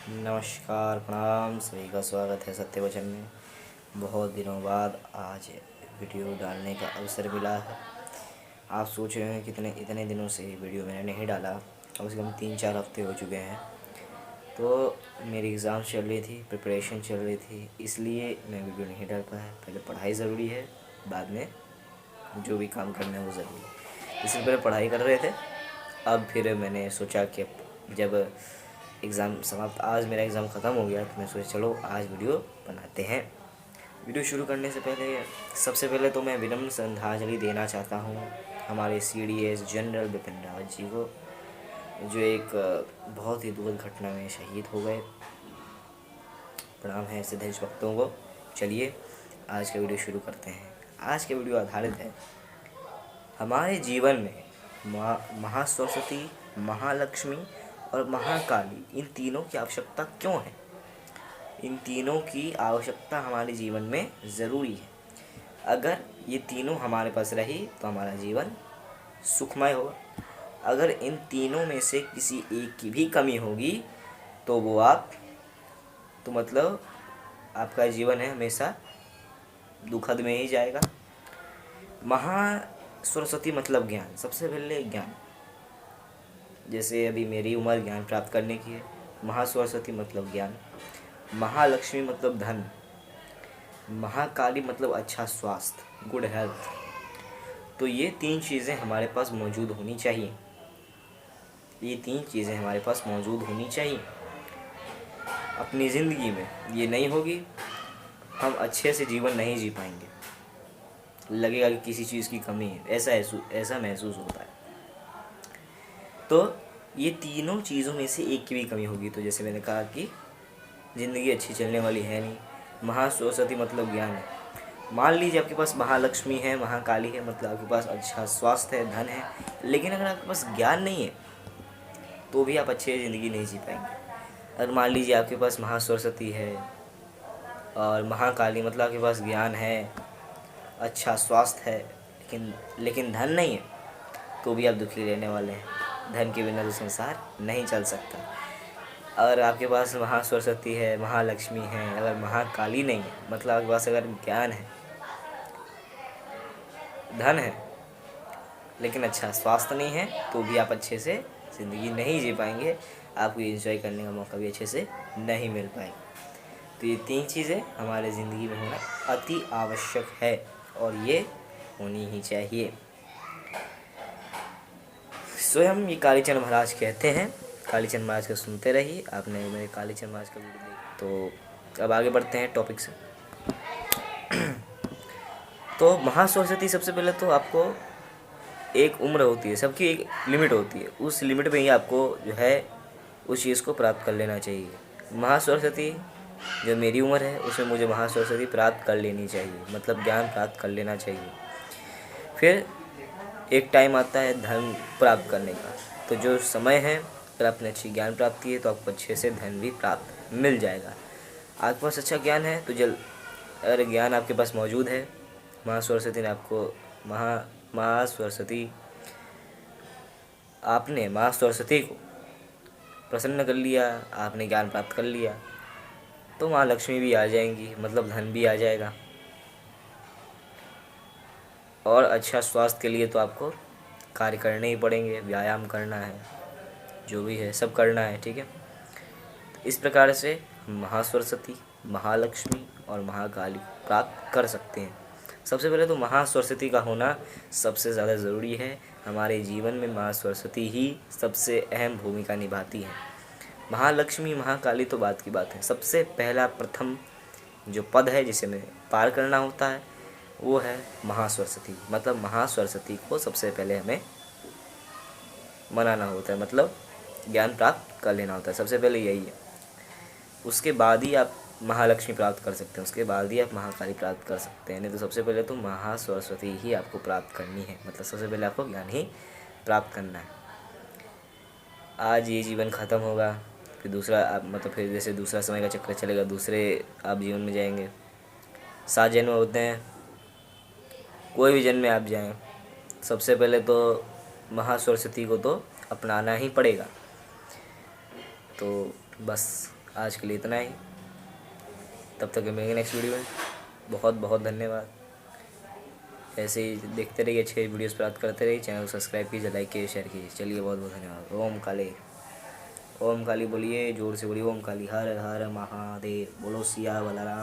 नमस्कार, प्रणाम, सभी का स्वागत है सत्य वचन में। बहुत दिनों बाद आज वीडियो डालने का अवसर मिला है। आप सोच रहे हैं कितने इतने दिनों से वीडियो मैंने नहीं डाला, कम से कम 3-4 हफ्ते हो चुके हैं। तो मेरी एग्ज़ाम चल रही थी, प्रिपरेशन चल रही थी, इसलिए मैं वीडियो नहीं डाल पाया। पहले पढ़ाई ज़रूरी है, बाद में जो भी काम करना है वो ज़रूरी है। इससे पहले पढ़ाई कर रहे थे, अब फिर मैंने सोचा कि जब एग्ज़ाम समाप्त, आज मेरा एग्ज़ाम ख़त्म हो गया, तो मैं सोचा चलो आज वीडियो बनाते हैं। वीडियो शुरू करने से पहले सबसे पहले तो मैं विनम्र श्रद्धांजलि देना चाहता हूँ हमारे CDS जनरल बिपिन रावत जी को, जो एक बहुत ही दुखद घटना में शहीद हो गए। प्रणाम है ऐसे देशभक्तों को। चलिए आज का वीडियो शुरू करते हैं। आज का वीडियो आधारित है हमारे जीवन में महासरस्वती, महालक्ष्मी और महाकाली, इन तीनों की आवश्यकता क्यों है। इन तीनों की आवश्यकता हमारे जीवन में ज़रूरी है। अगर ये तीनों हमारे पास रही तो हमारा जीवन सुखमय होगा। अगर इन तीनों में से किसी एक की भी कमी होगी तो वो मतलब आपका जीवन है हमेशा दुखद में ही जाएगा। महासरस्वती मतलब ज्ञान, सबसे पहले ज्ञान। जैसे अभी मेरी उम्र ज्ञान प्राप्त करने की है। महासरस्वती मतलब ज्ञान। महालक्ष्मी मतलब धन। महाकाली मतलब अच्छा स्वास्थ्य, गुड हेल्थ। तो ये तीन चीज़ें हमारे पास मौजूद होनी चाहिए। ये तीन चीज़ें हमारे पास मौजूद होनी चाहिए। अपनी ज़िंदगी में ये नहीं होगी, हम अच्छे से जीवन नहीं जी पाएंगे। लगेगा कि किसी चीज़ की कमी है, ऐसा महसूस होता है। तो ये तीनों चीज़ों में से एक की भी कमी होगी तो जैसे मैंने कहा कि ज़िंदगी अच्छी चलने वाली है नहीं। महासरस्वती मतलब ज्ञान है। मान लीजिए आपके पास महालक्ष्मी है, महाकाली है, मतलब आपके पास अच्छा स्वास्थ्य है, धन है, लेकिन अगर आपके पास ज्ञान नहीं है तो भी आप अच्छी ज़िंदगी नहीं जी पाएंगे। अगर मान लीजिए आपके पास महासरस्वती है और महाकाली, मतलब आपके पास ज्ञान है, अच्छा स्वास्थ्य है, लेकिन धन नहीं है, तो भी आप दुखी रहने वाले हैं। धन के बिना तो संसार नहीं चल सकता। अगर आपके पास महासरस्वती है, महालक्ष्मी है, अगर महाकाली नहीं है, मतलब आपके पास अगर ज्ञान है, धन है, लेकिन अच्छा स्वास्थ्य नहीं है, तो भी आप अच्छे से ज़िंदगी नहीं जी पाएंगे। आपको एंजॉय करने का मौका भी अच्छे से नहीं मिल पाएगा। तो ये तीन चीज़ें हमारे ज़िंदगी में होना अति आवश्यक है और ये होनी ही चाहिए। स्वयं ये कालीचरण महाराज कहते हैं। कालीचरण महाराज का सुनते रहिए। आपने मेरे कालीचरण महाराज का वीडियो देखा। तो अब आगे बढ़ते हैं टॉपिक से। तो महासरस्वती, सबसे पहले तो आपको एक उम्र होती है, सबकी एक लिमिट होती है। उस लिमिट में ही आपको जो है उस चीज़ को प्राप्त कर लेना चाहिए। महासरस्वती जो मेरी उम्र है उसमें मुझे महासरस्वती प्राप्त कर लेनी चाहिए, मतलब ज्ञान प्राप्त कर लेना चाहिए। फिर एक टाइम आता है धन प्राप्त करने का। तो जो समय है, अगर आपने अच्छी ज्ञान प्राप्ति है तो आपको अच्छे से धन भी प्राप्त मिल जाएगा। आपके पास अच्छा ज्ञान है तो अगर ज्ञान आपके पास मौजूद है, महासरस्वती ने आपको आपने महासरस्वती को प्रसन्न कर लिया, आपने ज्ञान प्राप्त कर लिया, तो माँ लक्ष्मी भी आ जाएंगी, मतलब धन भी आ जाएगा। और अच्छा स्वास्थ्य के लिए तो आपको कार्य करने ही पड़ेंगे, व्यायाम करना है, जो भी है सब करना है, ठीक है। इस प्रकार से महासरस्वती, महालक्ष्मी और महाकाली प्राप्त कर सकते हैं। सबसे पहले तो महासरस्वती का होना सबसे ज़्यादा ज़रूरी है। हमारे जीवन में महासरस्वती ही सबसे अहम भूमिका निभाती है। महालक्ष्मी, महाकाली तो बात की बात है। सबसे पहला प्रथम जो पद है जिसे हमें पार करना होता है वो है महासरस्वती। मतलब महासरस्वती को सबसे पहले हमें मनाना होता है, मतलब ज्ञान प्राप्त कर लेना होता है। सबसे पहले यही है। उसके बाद ही आप महालक्ष्मी प्राप्त कर सकते हैं, उसके बाद ही आप महाकाली प्राप्त कर सकते हैं। नहीं तो सबसे पहले तो महासरस्वती ही आपको प्राप्त करनी है, मतलब सबसे पहले आपको ज्ञान ही प्राप्त करना है। आज ये जीवन ख़त्म होगा, फिर दूसरा आप मतलब फिर जैसे दूसरा समय का चक्र चलेगा, दूसरे आप जीवन में जाएंगे। 7 जन्म होते हैं, कोई भी जन्म में आप जाएं, सबसे पहले तो महासरस्वती को तो अपनाना ही पड़ेगा। तो बस आज के लिए इतना ही। तब तक मिलेंगे नेक्स्ट वीडियो में। बहुत बहुत धन्यवाद। ऐसे ही देखते रहिए, अच्छे वीडियोस प्राप्त करते रहिए। चैनल को सब्सक्राइब कीजिए, लाइक कीजिए, शेयर कीजिए। चलिए, बहुत बहुत धन्यवाद। ओम काली बोलिए, जोर से बोलिए। ओम काली। हर हर महादेव। बोलो सिया बलराम।